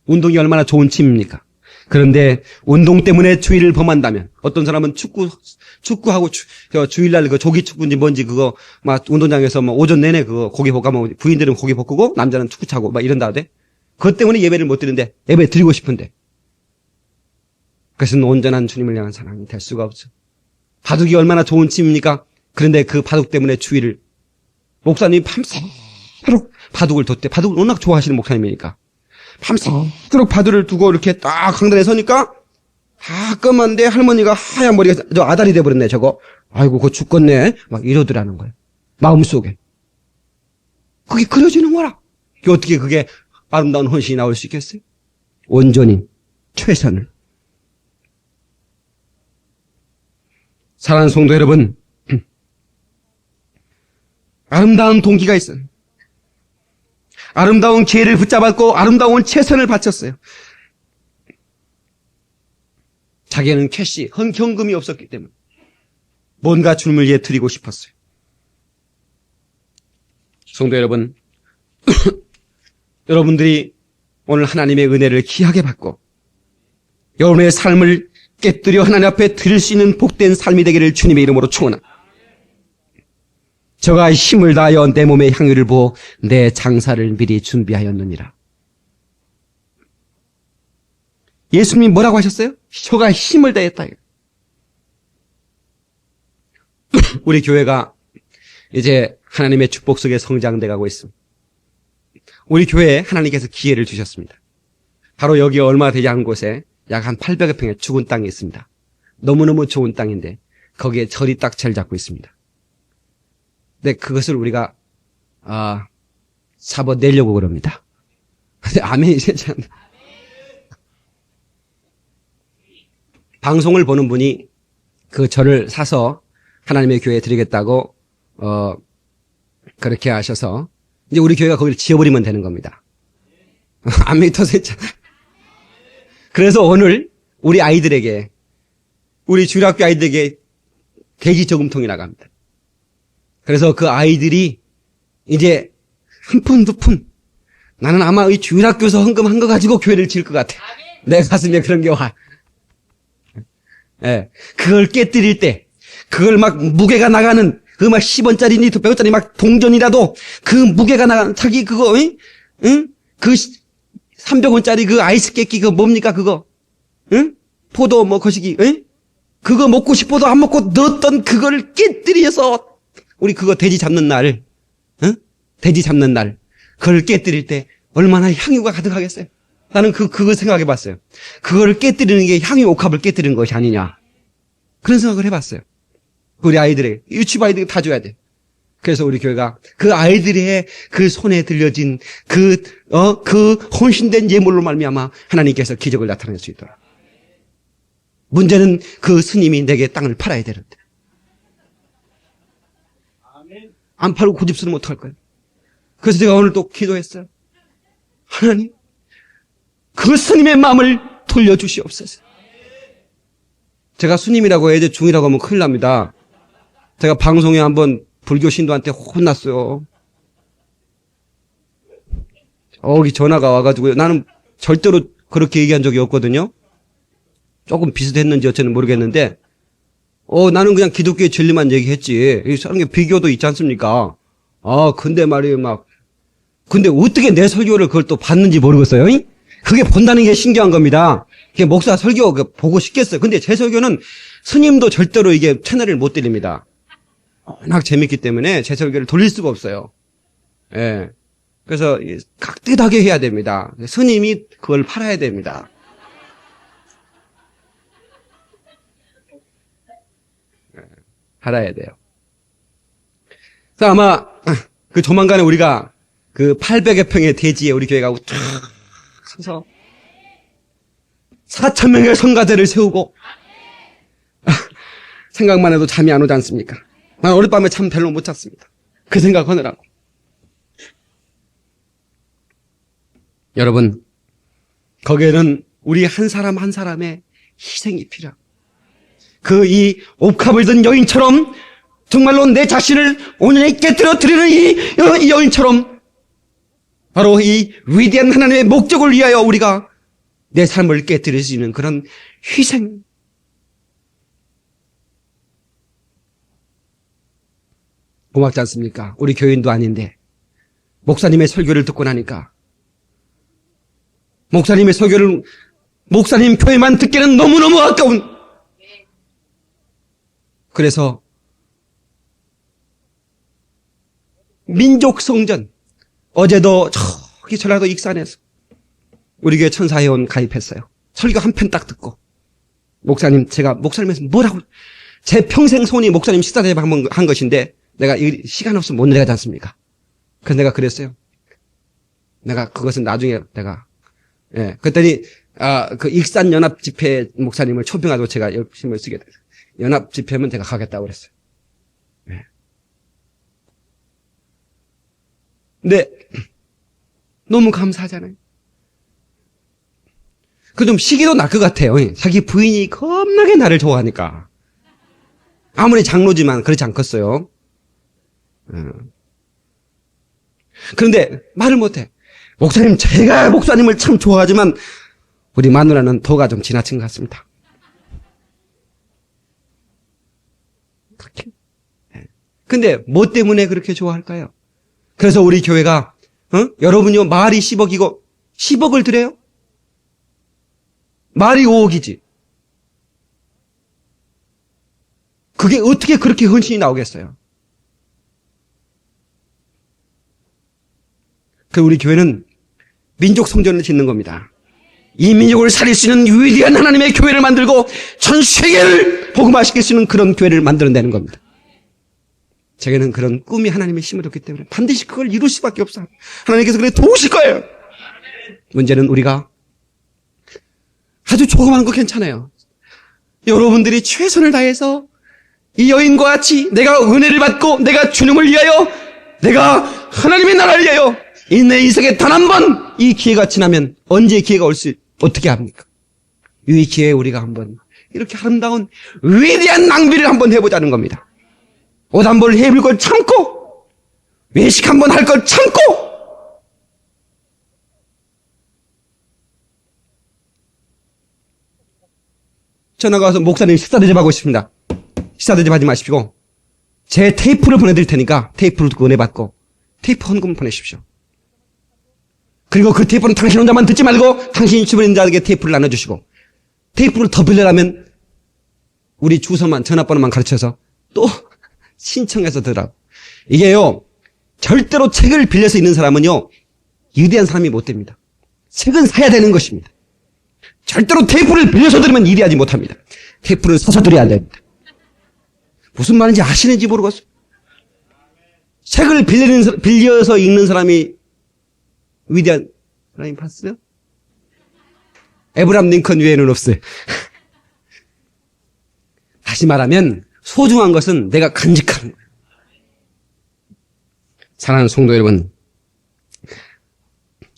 A: 운동이 얼마나 좋은 취미입니까? 그런데 운동 때문에 주의를 범한다면 어떤 사람은 축구하고 주일날 그 조기 축구인지 뭔지 그거 막 운동장에서 뭐 오전 내내 그거 고기 볶아면 부인들은 고기 볶고 남자는 축구 차고 막 이런다 하대. 그것 때문에 예배를 못 드리는데 예배 드리고 싶은데 그것은 온전한 주님을 향한 사랑이 될 수가 없어. 바둑이 얼마나 좋은 취미입니까? 그런데 그 바둑 때문에 주의를 목사님이 밤새도록 바둑을 뒀대. 바둑을 워낙 좋아하시는 목사님이니까 밤새도록 바둑을 두고 이렇게 딱 강단에 서니까 까만데 할머니가 하얀 머리가 저 아다리 돼버렸네 저거. 아이고 그거 죽겠네 막 이러더라는 거예요. 마음속에 그게 그려지는 거라. 어떻게 그게 아름다운 헌신이 나올 수 있겠어요? 온전히 최선을. 사랑하는 성도 여러분, 아름다운 동기가 있어요. 아름다운 기회를 붙잡았고 아름다운 최선을 바쳤어요. 자기는 캐시, 현금이 없었기 때문에 뭔가 주님을 예드리고 싶었어요. 성도 여러분, 여러분들이 오늘 하나님의 은혜를 귀하게 받고 여러분의 삶을 깨뜨려 하나님 앞에 드릴 수 있는 복된 삶이 되기를 주님의 이름으로 축원합니다. 저가 힘을 다하여 내 몸의 향유를 부어 내 장사를 미리 준비하였느니라. 예수님이 뭐라고 하셨어요? 저가 힘을 다했다. 우리 교회가 이제 하나님의 축복 속에 성장돼 가고 있습니다. 우리 교회에 하나님께서 기회를 주셨습니다. 바로 여기 얼마 되지 않은 곳에 약 한 800여 평의 죽은 땅이 있습니다. 너무너무 좋은 땅인데 거기에 절이 딱 잘 잡고 있습니다. 근데 그것을 우리가 잡아내려고 그럽니다. 아멘이 되지 않나. 방송을 보는 분이 그 절을 사서 하나님의 교회에 드리겠다고 그렇게 하셔서 이제 우리 교회가 거기를 지어버리면 되는 겁니다. 아멘이 터졌잖아요. 그래서 오늘 우리 아이들에게, 우리 주일학교 아이들에게 대기 저금통이 나갑니다. 그래서 그 아이들이 이제 한 푼, 두 푼, 나는 아마 이 주일학교에서 헌금한 거 가지고 교회를 지을 것 같아. 내 가슴에 그런 게 와. 예, 그걸 깨뜨릴 때, 그걸 막 무게가 나가는, 그 막 10원짜리니 100원짜리 막 동전이라도 그 무게가 나가는, 자기 그거, 응? 그 300원짜리 그 아이스 깨끼 그거 뭡니까 그거? 응? 포도 뭐 거시기, 응? 그거 먹고 싶어도 안 먹고 넣었던 그걸 깨뜨려서 우리 그거 돼지 잡는 날, 응? 돼지 잡는 날, 그걸 깨뜨릴 때 얼마나 향유가 가득하겠어요? 나는 그거 생각해 봤어요. 그거를 깨뜨리는 게 향유 옥합을 깨뜨리는 것이 아니냐. 그런 생각을 해봤어요. 우리 아이들에게, 유치부 아이들에게 다 줘야 돼. 그래서 우리 교회가 그 아이들의 그 손에 들려진 그 헌신된 예물로 말미암아 하나님께서 기적을 나타낼 수 있도록. 문제는 그 스님이 내게 땅을 팔아야 되는데. 안 팔고 고집스러우면 어떡할 거예요? 그래서 제가 오늘 또 기도했어요. 하나님, 그 스님의 마음을 돌려주시옵소서. 제가 스님이라고 해야 돼, 중이라고 하면 큰일 납니다. 제가 방송에 한번 불교 신도한테 혼났어요. 여기 전화가 와가지고요. 나는 절대로 그렇게 얘기한 적이 없거든요. 조금 비슷했는지 어쩌는 모르겠는데, 나는 그냥 기독교의 진리만 얘기했지. 이 사람의 비교도 있지 않습니까? 근데 말이에요, 근데 어떻게 내 설교를 그걸 또 봤는지 모르겠어요. 잉? 그게 본다는 게 신기한 겁니다. 그게 목사 설교 보고 싶겠어요. 근데 제 설교는 스님도 절대로 이게 채널을 못 들립니다. 워낙 재밌기 때문에 제 설교를 돌릴 수가 없어요. 예. 그래서 깍듯하게 해야 됩니다. 스님이 그걸 팔아야 됩니다. 팔아야 돼요. 그래서 아마 그 조만간에 우리가 그 800여 평의 대지에 우리 교회가 쫙 서서 4,000명의 성가대를 세우고 생각만 해도 잠이 안 오지 않습니까? 난 어젯밤에 참 별로 못 잤습니다. 그 생각하느라고. 여러분, 거기에는 우리 한 사람 한 사람의 희생이 필요합니다. 이 옥합을 든 여인처럼 정말로 내 자신을 온전히 깨뜨려 드리는 이 여인처럼 바로 이 위대한 하나님의 목적을 위하여 우리가 내 삶을 깨뜨릴 수 있는 그런 희생. 고맙지 않습니까? 우리 교인도 아닌데 목사님의 설교를 듣고 나니까 목사님 교회만 듣기에는 너무너무 아까운. 그래서 민족 성전, 어제도 저기 전라도 익산에서 우리 교회 천사회원 가입했어요. 설교 한 편 딱 듣고 목사님, 제가 목사님에서 뭐라고, 제 평생 소원이 목사님 식사 대접 한 것인데 내가 시간 없으면 못 내려가지 않습니까? 그래서 내가 그랬어요. 내가 그것은 나중에 그랬더니 그 익산 연합 집회 목사님을 초빙하고 제가 열심히 쓰게 됐어요. 연합 집회면 제가 가겠다고 그랬어요. 네. 근데 너무 감사하잖아요. 그 좀 시기도 날 것 같아요. 자기 부인이 겁나게 나를 좋아하니까. 아무리 장로지만 그렇지 않겠어요. 그런데 말을 못해. 목사님, 제가 목사님을 참 좋아하지만 우리 마누라는 도가 좀 지나친 것 같습니다. 그렇게. 근데 뭐 때문에 그렇게 좋아할까요? 그래서 우리 교회가 여러분요 말이 10억이고 10억을 드려요? 말이 5억이지. 그게 어떻게 그렇게 헌신이 나오겠어요? 그 우리 교회는 민족 성전을 짓는 겁니다. 이 민족을 살릴 수 있는 위대한 하나님의 교회를 만들고 전 세계를 복음화시킬 수 있는 그런 교회를 만들어내는 겁니다. 제게는 그런 꿈이 하나님의 힘을 줬기 때문에 반드시 그걸 이룰 수밖에 없어요. 하나님께서 그래 도우실 거예요. 문제는 우리가 아주 조그만 거 괜찮아요. 여러분들이 최선을 다해서 이 여인과 같이 내가 은혜를 받고 내가 주님을 위하여 내가 하나님의 나라를 위하여 이 내 인생에 단 한 번 이 기회가 지나면 언제 기회가 올 수 어떻게 합니까? 이 기회에 우리가 한번 이렇게 아름다운 위대한 낭비를 한번 해보자는 겁니다. 옷 한 벌 해볼 걸 참고 외식 한 번 할 걸 참고 전화가 와서 목사님 식사 대접하고 싶습니다. 식사 대접하지 마십시오. 제 테이프를 보내드릴 테니까 테이프를 듣고 은혜 받고 테이프 헌금 보내십시오. 그리고 그 테이프는 당신 혼자만 듣지 말고 당신 주변 있는 자에게 테이프를 나눠주시고 테이프를 더 빌려라면 우리 주소만 전화번호만 가르쳐서 또 신청해서 들으라고. 이게요 절대로 책을 빌려서 읽는 사람은요 위대한 사람이 못 됩니다. 책은 사야 되는 것입니다. 절대로 테이프를 빌려서 들으면 위대하지 못합니다. 테이프를 사서 들어야 됩니다. 무슨 말인지 아시는지 모르겠어요. 책을 빌려서 읽는 사람이 위대한 사람이 봤어요? 에브람 링컨 외에는 없어요. 다시 말하면 소중한 것은 내가 간직하는 거예요. 사랑하는 성도 여러분,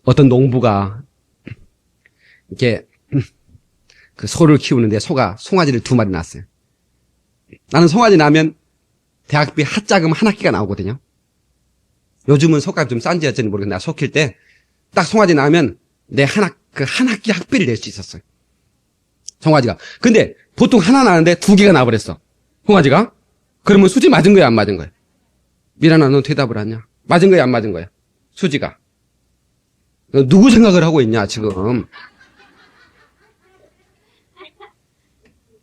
A: 어떤 농부가 이렇게 그 소를 키우는데 소가 송아지를 2마리 낳았어요. 나는 송아지 낳으면 대학비 핫자금 한 학기가 나오거든요. 요즘은 소값이 좀 싼지 어쩐지 모르겠는데 나 소 킬 때 딱 송아지 낳으면 내 한 학기 학비를 낼 수 있었어요. 송아지가. 근데 보통 하나 낳는데 2개가 나와버렸어. 송아지가. 그러면 수지 맞은 거야 안 맞은 거야? 미란아 너 대답을 하냐? 맞은 거야 안 맞은 거야? 수지가. 너 누구 생각을 하고 있냐 지금?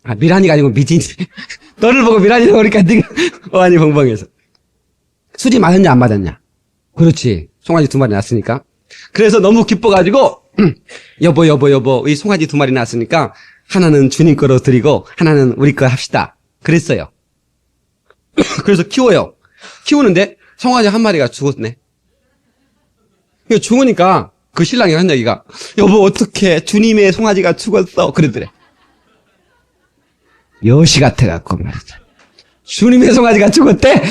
A: 아 미란이가 아니고 미진이. 너를 보고 미란이가 그러니까 네가 어안이 벙벙해서. 수지 맞았냐 안 맞았냐? 그렇지. 송아지 2마리 낳았으니까. 그래서 너무 기뻐가지고 여보 이 송아지 2마리 낳았으니까 하나는 주님 거로 드리고 하나는 우리 거 합시다. 그랬어요. 그래서 키워요. 키우는데 송아지 1마리가 죽었네. 죽으니까 그 신랑이 한 얘기가 여보 어떡해 주님의 송아지가 죽었어 그러더래. 여시 같아갖고 말이죠. 주님의 송아지가 죽었대?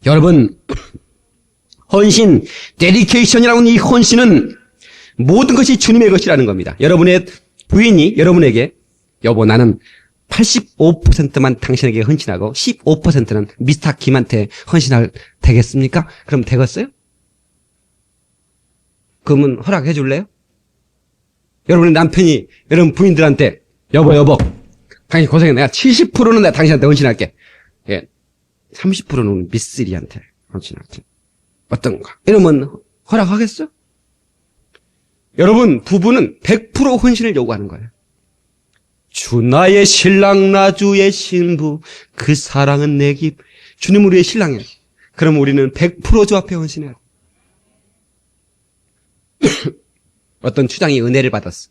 A: 여러분, 헌신, 데디케이션이라고 하는 이 헌신은 모든 것이 주님의 것이라는 겁니다. 여러분의 부인이 여러분에게 여보 나는 85%만 당신에게 헌신하고 15%는 미스터 김한테 헌신할 되겠습니까? 그럼 되겠어요? 그러면 허락해 줄래요? 여러분의 남편이 여러분 부인들한테 여보 당신 고생해 내가 70%는 내가 당신한테 헌신할게. 예. 30%는 미쓰리한테 헌신할게. 어떤가? 이러면 허락하겠어? 여러분 부부는 100% 헌신을 요구하는 거예요. 주 나의 신랑 나 주의 신부 그 사랑은 내 깁. 주님은 우리의 신랑이에요. 그럼 우리는 100% 주 앞에 헌신해야 돼. 어떤 추장이 은혜를 받았어.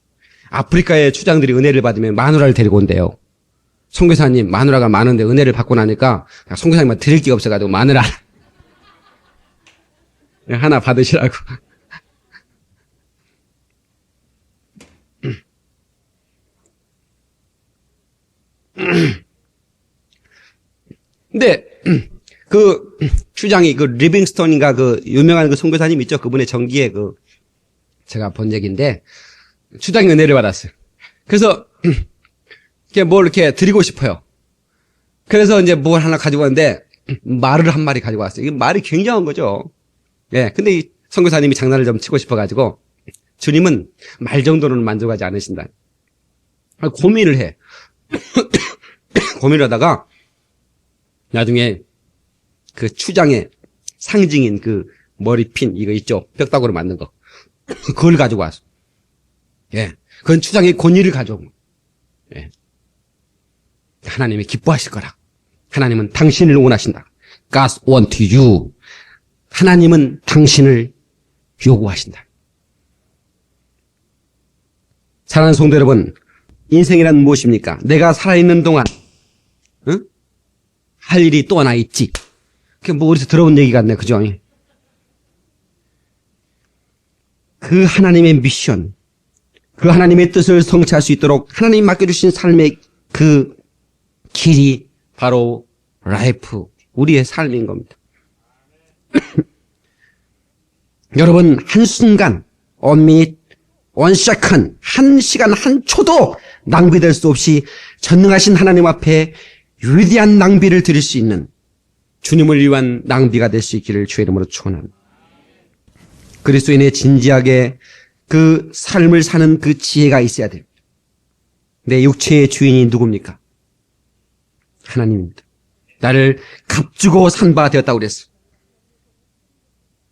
A: 아프리카의 추장들이 은혜를 받으면 마누라를 데리고 온대요. 송교사님 마누라가 많은데 은혜를 받고 나니까 송교사님만 드릴 게 없어가지고 마누라 하나 받으시라고. 근데 그 추장이 그 리빙스톤인가 그 유명한 그 선교사님 있죠? 그분의 전기에 그 제가 본 얘기인데 추장이 은혜를 받았어요. 그래서 이렇게 뭘 이렇게 드리고 싶어요. 그래서 이제 뭘 하나 가지고 왔는데 말을 한 마리 가지고 왔어요. 이게 말이 굉장한 거죠. 예. 근데 이 선교사님이 장난을 좀 치고 싶어가지고 주님은 말 정도로는 만족하지 않으신다. 고민을 해. 고민을 하다가 나중에 그 추장의 상징인 그 머리핀 이거 있죠? 뼈다구로 만든 거. 그걸 가지고 왔어. 예. 그건 추장의 권위를 가져온 거. 예. 하나님이 기뻐하실 거라. 하나님은 당신을 원하신다. God want you. 하나님은 당신을 요구하신다. 사랑하는 성도 여러분, 인생이란 무엇입니까? 내가 살아있는 동안 응? 할 일이 또 하나 있지. 그게 뭐 어디서 들어본 얘기 같네, 그죠? 그 하나님의 미션, 그 하나님의 뜻을 성취할 수 있도록 하나님이 맡겨주신 삶의 그 길이 바로 라이프, 우리의 삶인 겁니다. 여러분, 한순간, 원미닛, 원세컨, 한 시간, 한 초도 낭비될 수 없이 전능하신 하나님 앞에 위대한 낭비를 드릴 수 있는 주님을 위한 낭비가 될 수 있기를 주의 이름으로 축원합니다. 그리스도인의 진지하게 그 삶을 사는 그 지혜가 있어야 됩니다. 내 육체의 주인이 누굽니까? 하나님입니다. 나를 값주고 산 바 되었다고 그랬어.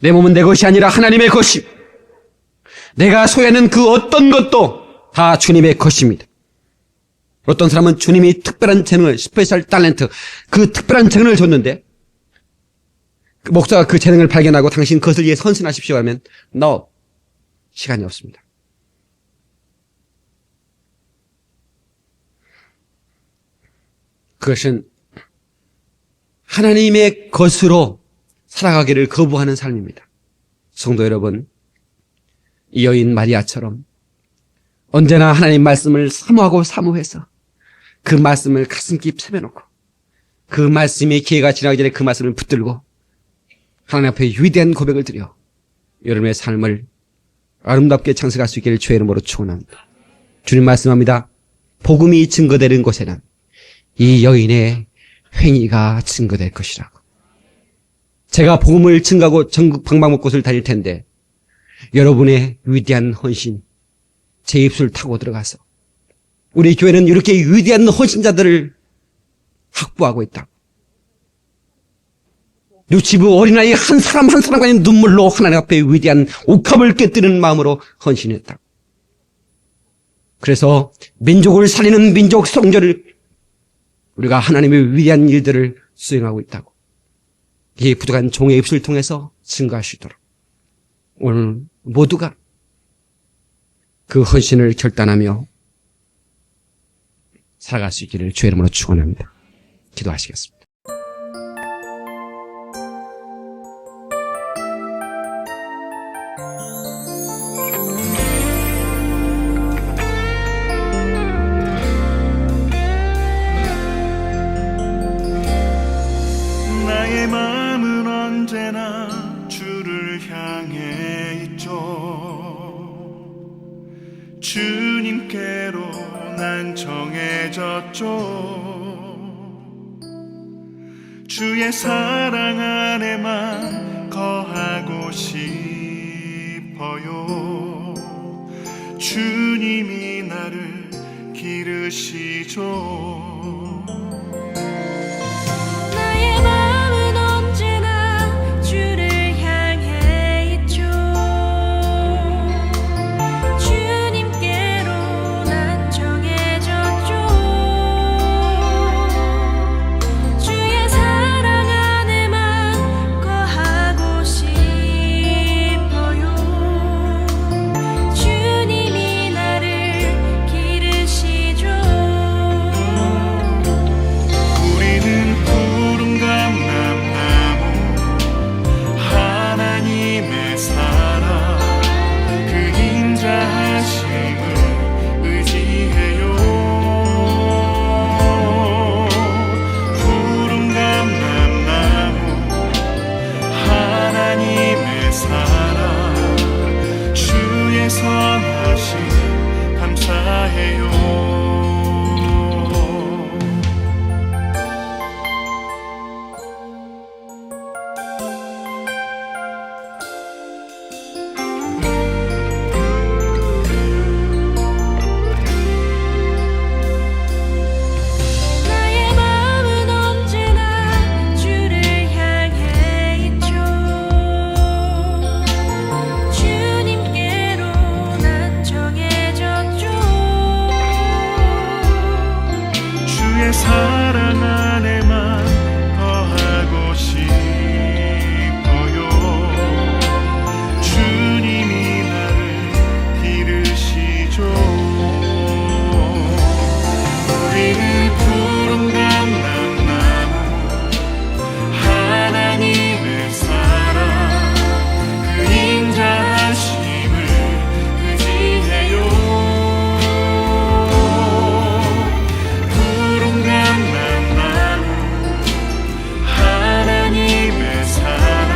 A: 내 몸은 내 것이 아니라 하나님의 것이. 내가 소유하는 그 어떤 것도 다 주님의 것입니다. 어떤 사람은 주님이 특별한 재능을, 스페셜 탤런트, 그 특별한 재능을 줬는데 그 목사가 그 재능을 발견하고 당신 그것을 위해 헌신하십시오 하면 no, 시간이 없습니다. 그것은 하나님의 것으로 살아가기를 거부하는 삶입니다. 성도 여러분, 이 여인 마리아처럼 언제나 하나님 말씀을 사모하고 사모해서 그 말씀을 가슴 깊이 새겨놓고 그 말씀이 기회가 지나기 전에 그 말씀을 붙들고 하나님 앞에 위대한 고백을 드려 여러분의 삶을 아름답게 창설할 수 있기를 주의 이름으로 축원합니다. 주님 말씀합니다. 복음이 증거되는 곳에는 이 여인의 행위가 증거될 것이라고. 제가 복음을 증거하고 전국 방방곳곳을 다닐 텐데 여러분의 위대한 헌신 제 입술 타고 들어가서 우리 교회는 이렇게 위대한 헌신자들을 확보하고 있다고. 유치부 어린아이 한 사람 한 사람간의 눈물로 하나님 앞에 위대한 옥합을 깨뜨리는 마음으로 헌신했다고. 그래서 민족을 살리는 민족 성전을 우리가 하나님의 위대한 일들을 수행하고 있다고. 이 부족한 종의 입술을 통해서 증거할 수 있도록 오늘 모두가 그 헌신을 결단하며 살아갈 수 있기를 주의 이름으로 축원합니다. 기도하시겠습니다.
C: 나의 마음은 언제나 주를 향해 있죠. 주님께로 난 정해졌죠. 주의 사랑 안에만 거하고 싶어요. 주님이 나를 기르시죠.
D: 나의 마음은 언제나 주를 향해 있죠. 주님께로 난 정해졌죠. 주의 사랑 안에만 거하고 싶어요. 주님이 나를 기르시죠.
C: 사랑 안에만 거하고 싶어요. 주님이 나를 기르시죠. 우리는 푸른 감람나무 하나님의 사랑 그 인자하심을 의지해요. 푸른 감람나무 하나님의 사랑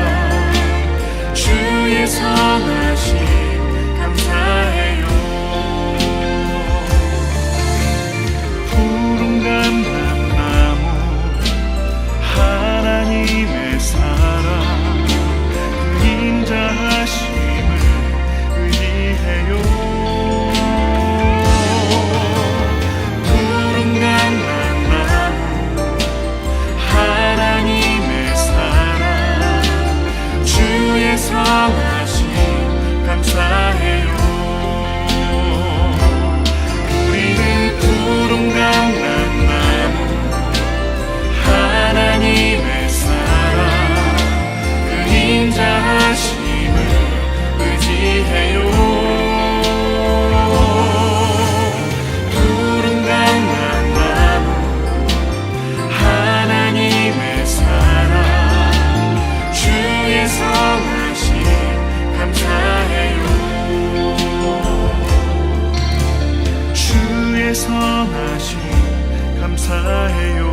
C: 주의 선하심 감사해요. 푸른 감람나무 하나님의 사랑 그 인자하심을 의지해요. 푸른 감람나무 하나님의 사랑 주의 선하심 감사해요. 우리는 푸른 감람나무 하나님의 사랑 그 인자하심을 의지해요. 푸른 감람나무 하나님의 사랑 주의 선하심 감사해요. 주의 선하심 감사해요.